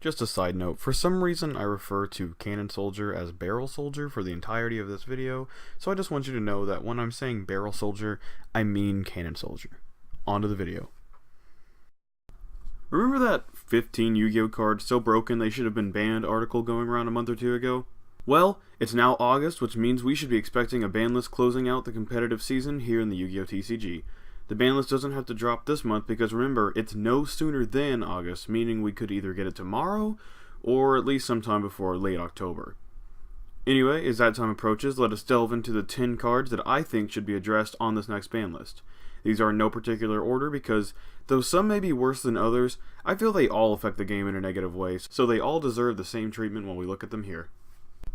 Just a side note, for some reason I refer to Cannon Soldier as Barrel Soldier for the entirety of this video, so I just want you to know that when I'm saying Barrel Soldier, I mean Cannon Soldier. On to the video. Remember that 15 Yu-Gi-Oh cards so broken they should have been banned article going around a month or two ago? Well, it's now August, which means we should be expecting a ban list closing out the competitive season here in the Yu-Gi-Oh TCG. The ban list doesn't have to drop this month because remember, it's no sooner than August, meaning we could either get it tomorrow or at least sometime before late October. Anyway, as that time approaches, let us delve into the 10 cards that I think should be addressed on this next ban list. These are in no particular order because, though some may be worse than others, I feel they all affect the game in a negative way, so they all deserve the same treatment when we look at them here.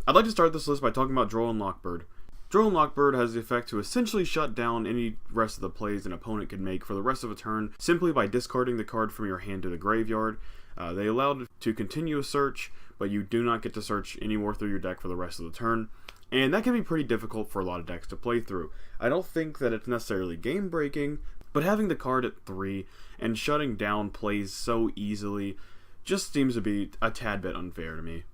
I'd like to start this list by talking about Droll and Lockbird. Droll and Lockbird has the effect to essentially shut down any rest of the plays an opponent can make for the rest of a turn simply by discarding the card from your hand to the graveyard. They allow to continue a search, but you do not get to search anymore through your deck for the rest of the turn. And that can be pretty difficult for a lot of decks to play through. I don't think that it's necessarily game breaking, but having the card at 3 and shutting down plays so easily just seems to be a tad bit unfair to me.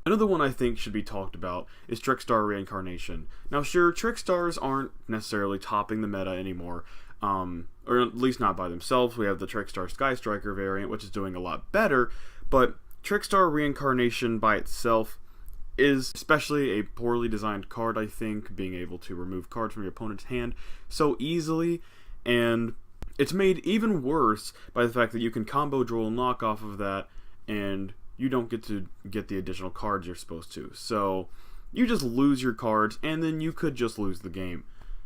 Another one I think should be talked about is Trickstar Reincarnation. Now sure, Trickstars aren't necessarily topping the meta anymore, or at least not by themselves. We have the Trickstar Sky Striker variant, which is doing a lot better, but Trickstar Reincarnation by itself is especially a poorly designed card, I think, being able to remove cards from your opponent's hand so easily, and it's made even worse by the fact that you can combo Droll and Lock off of that, and you don't get to get the additional cards you're supposed to. So you just lose your cards, and then you could just lose the game.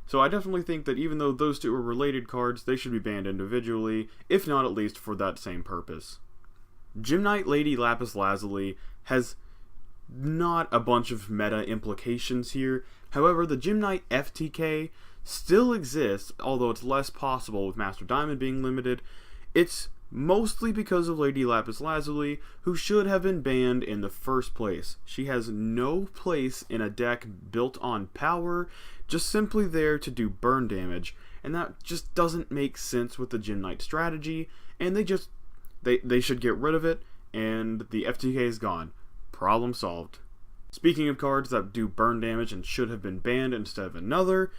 So I definitely think that even though those two are related cards, they should be banned individually, if not at least for that same purpose. Gymnite Lady Lapis Lazuli has not a bunch of meta implications here. However, the Gymnite FTK still exists, although it's less possible with Master Diamond being limited. It's mostly because of Lady Lapis Lazuli, who should have been banned in the first place. She has no place in a deck built on power, just simply there to do burn damage, and that just doesn't make sense with the Gymnite strategy, and they should get rid of it, and the FTK is gone. Problem solved. Speaking of cards that do burn damage and should have been banned instead of another,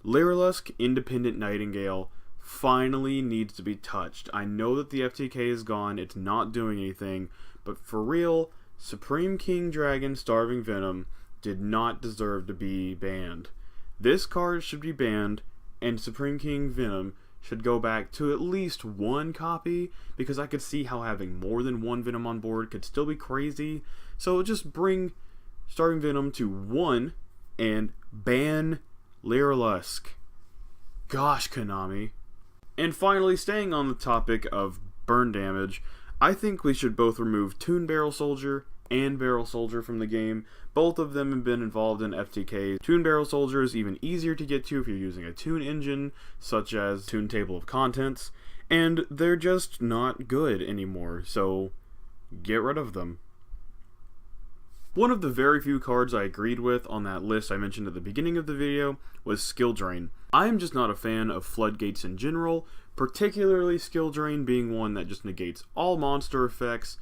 Lyrilusk Independent Nightingale finally needs to be touched. I know that the FTK is gone, it's not doing anything, but for real, Supreme King Dragon Starving Venom did not deserve to be banned. This card should be banned, and Supreme King Venom should go back to at least one copy, because I could see how having more than one Venom on board could still be crazy. So just bring Starving Venom to 1 and ban Lyrilusk. Gosh, Konami. And finally, staying on the topic of burn damage, I think we should both remove Toon Barrel Soldier and Barrel Soldier from the game. Both of them have been involved in FTKs. Toon Barrel Soldier is even easier to get to if you're using a Toon engine, such as Toon Table of Contents, and they're just not good anymore, so get rid of them. One of the very few cards I agreed with on that list I mentioned at the beginning of the video was Skill Drain. I am just not a fan of Floodgates in general, particularly Skill Drain being one that just negates all monster effects.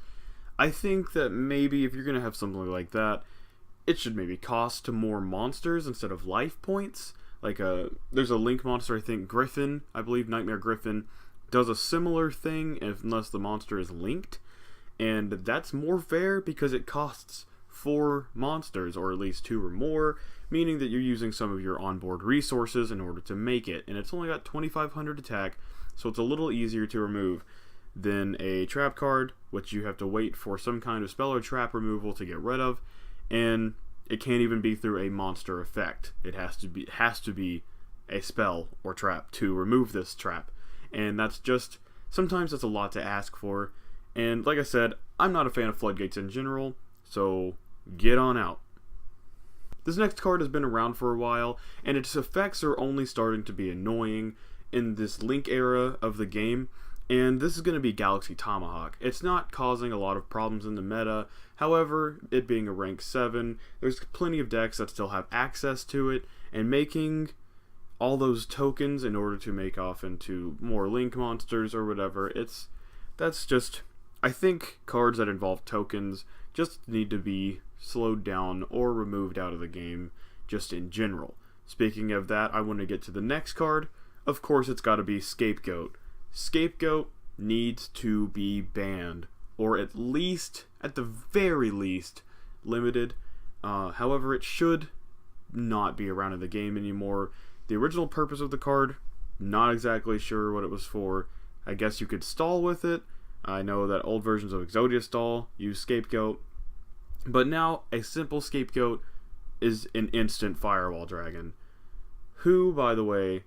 I think that maybe if you're going to have something like that, it should maybe cost to more monsters instead of life points. There's a Link monster, I think Griffin, I believe Nightmare Griffin, does a similar thing unless the monster is linked. And that's more fair because it costs 4 monsters, or at least 2 or more, meaning that you're using some of your onboard resources in order to make it. And it's only got 2500 attack, so it's a little easier to remove than a trap card, which you have to wait for some kind of spell or trap removal to get rid of, and it can't even be through a monster effect. It has to be a spell or trap to remove this trap, and sometimes that's a lot to ask for. And like I said, I'm not a fan of Floodgates in general, so get on out. This next card has been around for a while, and its effects are only starting to be annoying in this Link era of the game, and this is going to be Galaxy Tomahawk. It's not causing a lot of problems in the meta, however, it being a rank 7, there's plenty of decks that still have access to it, and making all those tokens in order to make off into more Link monsters or whatever, that's just I think cards that involve tokens just need to be slowed down or removed out of the game, just in general. Speaking of that, I want to get to the next card. Of course, it's got to be Scapegoat. Scapegoat needs to be banned, or at the very least, limited. However, it should not be around in the game anymore. The original purpose of the card, not exactly sure what it was for. I guess you could stall with it. I know that old versions of Exodia stall use Scapegoat, but now a simple Scapegoat is an instant Firewall Dragon, who, by the way,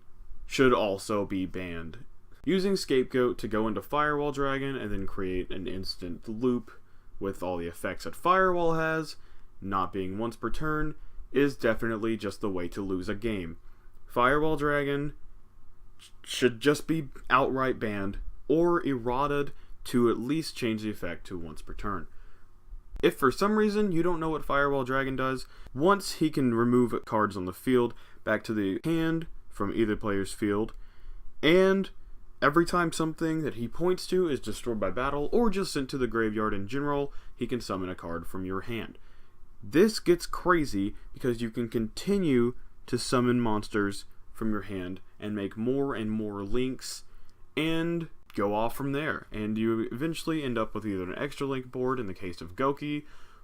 should also be banned. Using Scapegoat to go into Firewall Dragon and then create an instant loop with all the effects that Firewall has, not being once per turn, is definitely just the way to lose a game. Firewall Dragon should just be outright banned or errated to at least change the effect to once per turn. If for some reason you don't know what Firewall Dragon does, once he can remove cards on the field back to the hand from either player's field, and every time something that he points to is destroyed by battle or just sent to the graveyard in general, he can summon a card from your hand. This gets crazy because you can continue to summon monsters from your hand and make more and more links and go off from there, and you eventually end up with either an extra link board in the case of Goki,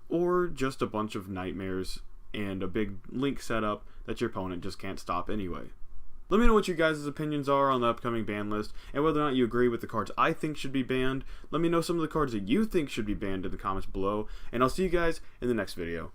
or just a bunch of nightmares and a big link setup that your opponent just can't stop anyway. Let me know what you guys' opinions are on the upcoming ban list, and whether or not you agree with the cards I think should be banned. Let me know some of the cards that you think should be banned in the comments below, and I'll see you guys in the next video.